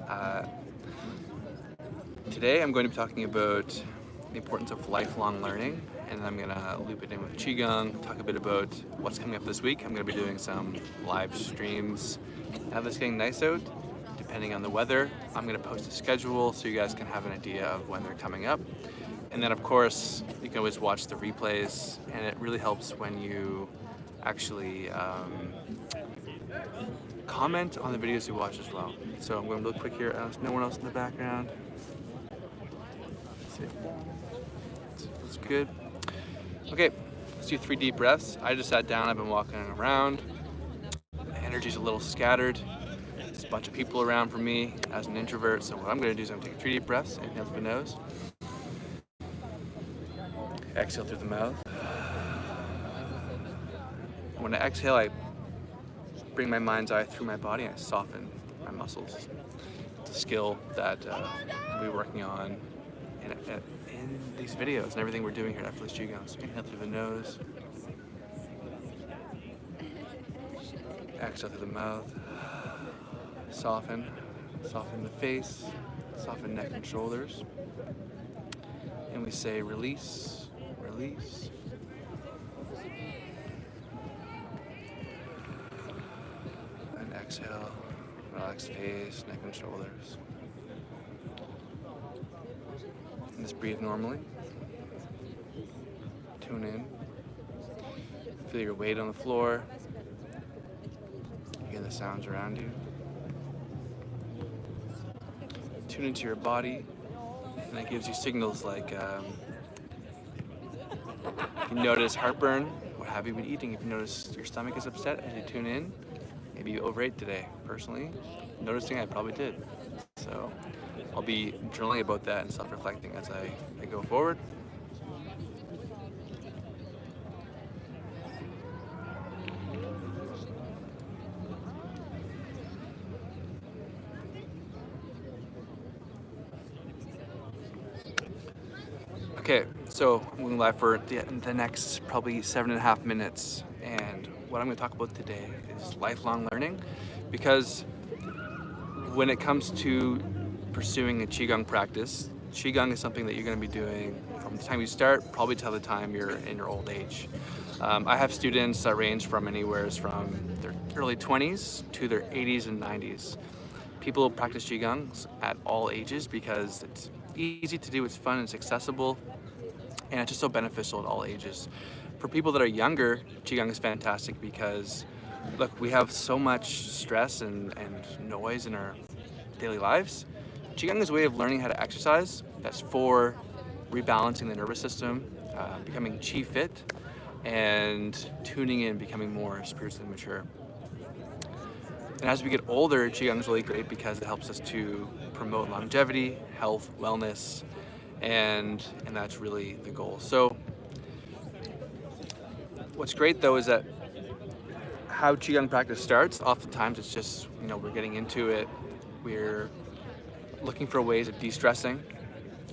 Uh, Today I'm going to be talking about the importance of lifelong learning, and I'm going to loop it in with Qigong, talk a bit about what's coming up this week. I'm going to be doing some live streams. Now that it's getting nice out, depending on the weather, I'm going to post a schedule so you guys can have an idea of when they're coming up. And then of course, you can always watch the replays, and it really helps when you actually comment on the videos you watch as well. So I'm going to look quick here. There's no one else in the background. Let's see. That's good. Okay, let's do 3 deep breaths. I just sat down. I've been walking around. My energy's a little scattered. There's a bunch of people around for me as an introvert. So what I'm going to do is I'm going to take 3 deep breaths. Inhale through the nose. Exhale through the mouth. And when I exhale, I bring my mind's eye through my body and I soften my muscles. It's a skill that we're working on in these videos and everything we're doing here at Effortless Qigong. So inhale through the nose. Exhale through the mouth. Soften the face, soften neck and shoulders. And we say release, release. And exhale, relax face, neck and shoulders. And just breathe normally. Tune in. Feel your weight on the floor. Hear the sounds around you. Tune into your body, and it gives you signals like if you notice heartburn, what have you been eating? If you notice your stomach is upset as you tune in, maybe you overate today. Personally, noticing I probably did. So I'll be journaling about that and self-reflecting as I go forward. Okay, so I'm going live for the next probably 7.5 minutes, and what I'm going to talk about today is lifelong learning, because when it comes to pursuing a Qigong practice, Qigong is something that you're going to be doing from the time you start, probably till the time you're in your old age. I have students that range from anywhere from their early 20s to their 80s and 90s. People practice Qigong at all ages because it's easy to do, it's fun, it's accessible, and it's just so beneficial at all ages. For people that are younger, Qigong is fantastic because, look, we have so much stress and noise in our daily lives. Qigong is a way of learning how to exercise that's for rebalancing the nervous system, becoming Qi fit, and tuning in, becoming more spiritually mature. And as we get older, Qigong is really great because it helps us to promote longevity, health, wellness, and that's really the goal. So what's great though is that how Qigong practice starts, oftentimes it's just, we're getting into it, we're looking for ways of de-stressing,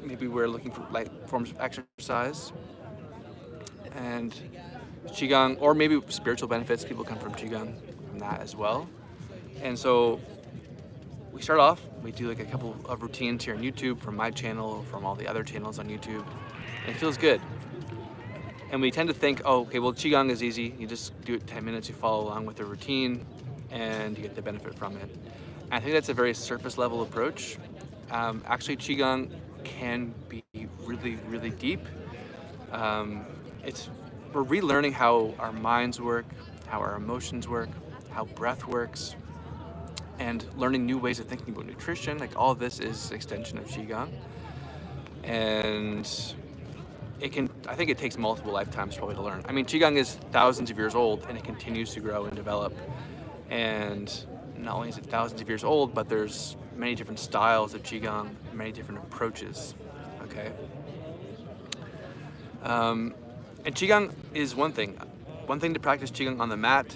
maybe we're looking for light forms of exercise, and Qigong, or maybe spiritual benefits, people come from Qigong from that as well. And so we start off, we do like a couple of routines here on YouTube from my channel, from all the other channels on YouTube, and it feels good. And we tend to think, oh, okay, well, Qigong is easy. You just do it 10 minutes, you follow along with the routine, and you get the benefit from it. And I think that's a very surface level approach. Actually, Qigong can be really, really deep. We're relearning how our minds work, how our emotions work, how breath works, and learning new ways of thinking about nutrition. Like, all of this is an extension of Qigong. And I think it takes multiple lifetimes probably to learn. I mean, Qigong is thousands of years old and it continues to grow and develop. And not only is it thousands of years old, but there's many different styles of Qigong, many different approaches, okay? And Qigong is one thing. One thing to practice Qigong on the mat,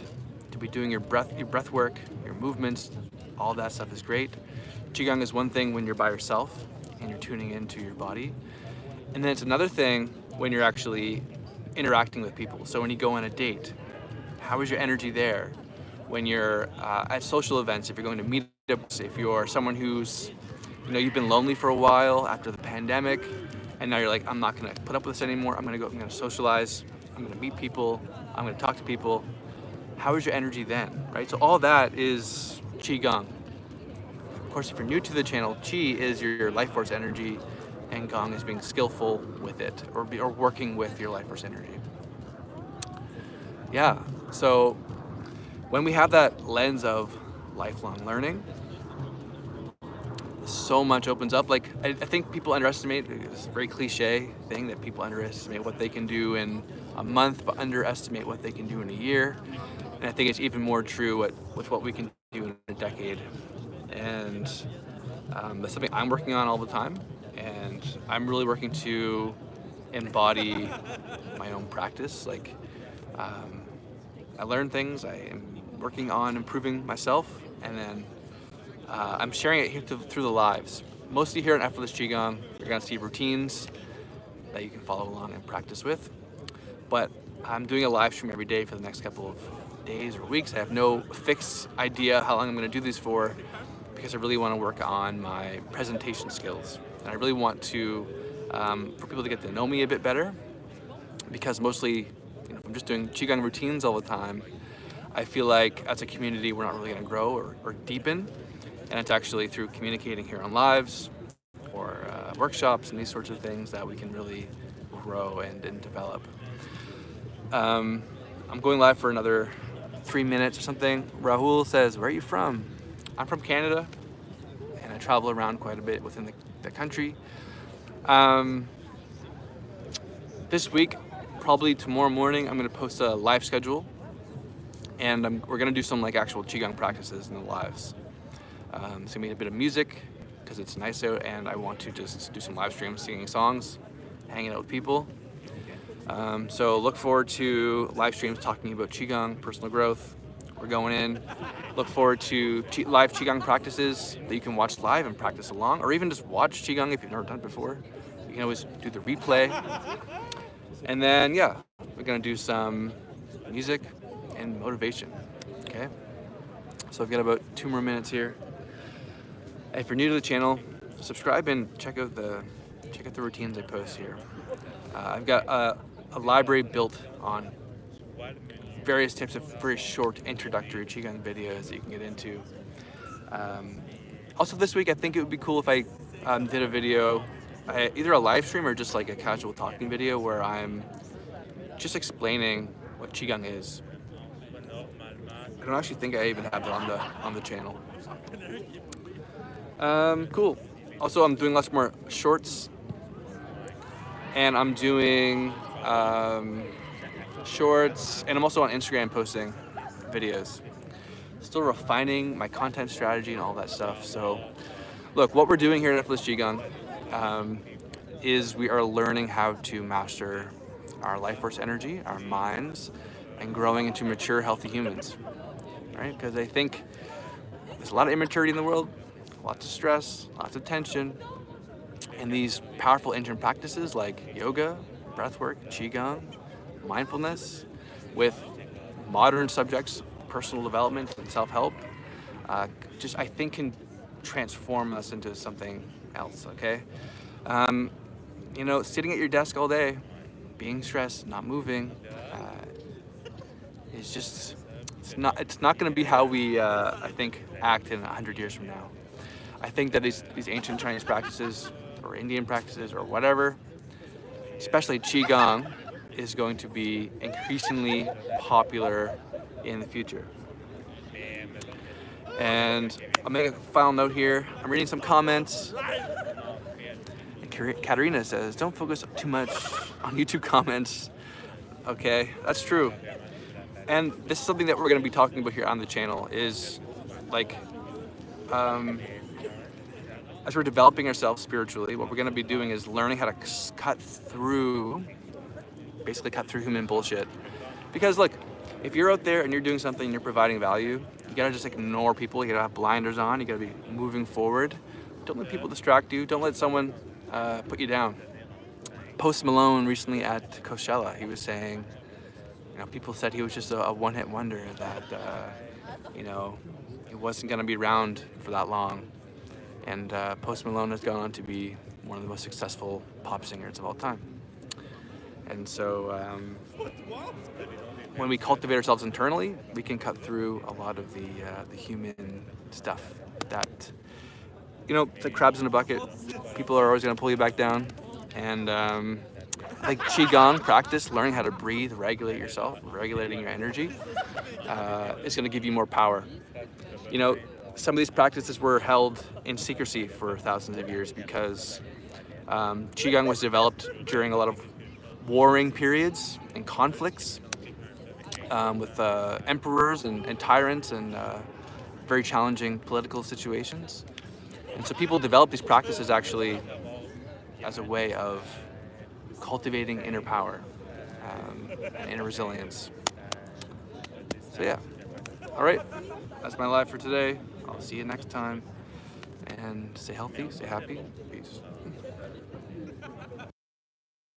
to be doing your breath work, your movements, all that stuff is great. Qigong is one thing when you're by yourself and you're tuning into your body. And then it's another thing when you're actually interacting with people. So when you go on a date, how is your energy there? When you're at social events, if you're going to if you're someone who's, you've been lonely for a while after the pandemic, and now you're like, I'm not gonna put up with this anymore. I'm gonna socialize. I'm gonna meet people. I'm gonna talk to people. How is your energy then, right? So all that is Qigong. Of course, if you're new to the channel, Qi is your life force energy, and Gong is being skillful with it, or working with your life force energy. Yeah, so when we have that lens of lifelong learning, so much opens up. Like, I think people underestimate, it's a very cliche thing that people underestimate what they can do in a month, but underestimate what they can do in a year. And I think it's even more true with what we can do in a decade. And that's something I'm working on all the time. And I'm really working to embody my own practice. Like, I learn things, I am working on improving myself, and then I'm sharing it here through the lives. Mostly here in Effortless Qigong, you're gonna see routines that you can follow along and practice with. But I'm doing a live stream every day for the next couple of days or weeks. I have no fixed idea how long I'm gonna do these for, because I really wanna work on my presentation skills. And I really want to, for people to get to know me a bit better, because mostly, if I'm just doing Qigong routines all the time, I feel like as a community, we're not really gonna grow or deepen. And it's actually through communicating here on lives or workshops and these sorts of things that we can really grow and develop. I'm going live for another 3 minutes or something. Rahul says, where are you from? I'm from Canada, and I travel around quite a bit within the country. This week, probably tomorrow morning, I'm gonna post a live schedule, and we're gonna do some actual Qigong practices in the lives. It's gonna be a bit of music because it's nice out, and I want to just do some live streams, singing songs, hanging out with people. So look forward to live streams talking about Qigong, personal growth. We're going in. Look forward to live Qigong practices that you can watch live and practice along, or even just watch Qigong if you've never done it before. You can always do the replay. And then, yeah, we're gonna do some music and motivation, okay? So I've got about 2 more minutes here. If you're new to the channel, subscribe and check out the routines I post here. I've got a library built on various types of very short introductory Qigong videos that you can get into. Also this week, I think it would be cool if I did a video, either a live stream or just like a casual talking video where I'm just explaining what Qigong is. I don't actually think I even have it on the channel. Cool. Also, I'm doing lots more shorts, and I'm doing shorts, and I'm also on Instagram posting videos. Still refining my content strategy and all that stuff. So, look, what we're doing here at Effortless Qigong is we are learning how to master our life force energy, our minds, and growing into mature, healthy humans. Right? Because I think there's a lot of immaturity in the world, lots of stress, lots of tension, and these powerful ancient practices like yoga, breathwork, Qigong, mindfulness, with modern subjects, personal development and self-help, just I think can transform us into something else, okay? Sitting at your desk all day, being stressed, not moving, is just, it's not gonna be how we, I think, act in 100 years from now. I think that these ancient Chinese practices, or Indian practices, or whatever, especially Qigong, is going to be increasingly popular in the future. And I'll make a final note here. I'm reading some comments. And Katerina says, don't focus too much on YouTube comments. Okay, that's true. And this is something that we're gonna be talking about here on the channel is as we're developing ourselves spiritually, what we're gonna be doing is learning how to cut through human bullshit. Because look, if you're out there and you're doing something and you're providing value, you gotta just ignore people, you gotta have blinders on, you gotta be moving forward. Don't let people distract you, don't let someone put you down. Post Malone recently at Coachella, he was saying, people said he was just a one-hit wonder, that, he wasn't going to be around for that long. And Post Malone has gone on to be one of the most successful pop singers of all time. And so when we cultivate ourselves internally, we can cut through a lot of the human stuff that, it's like crabs in a bucket. People are always going to pull you back down. And like Qigong practice, learning how to breathe, regulate yourself, regulating your energy, is going to give you more power. Some of these practices were held in secrecy for thousands of years because Qigong was developed during a lot of warring periods and conflicts with emperors and tyrants and very challenging political situations. And so people developed these practices actually as a way of cultivating inner power and inner resilience. So yeah, all right, that's my life for today. I'll see you next time, and stay healthy, stay happy, peace.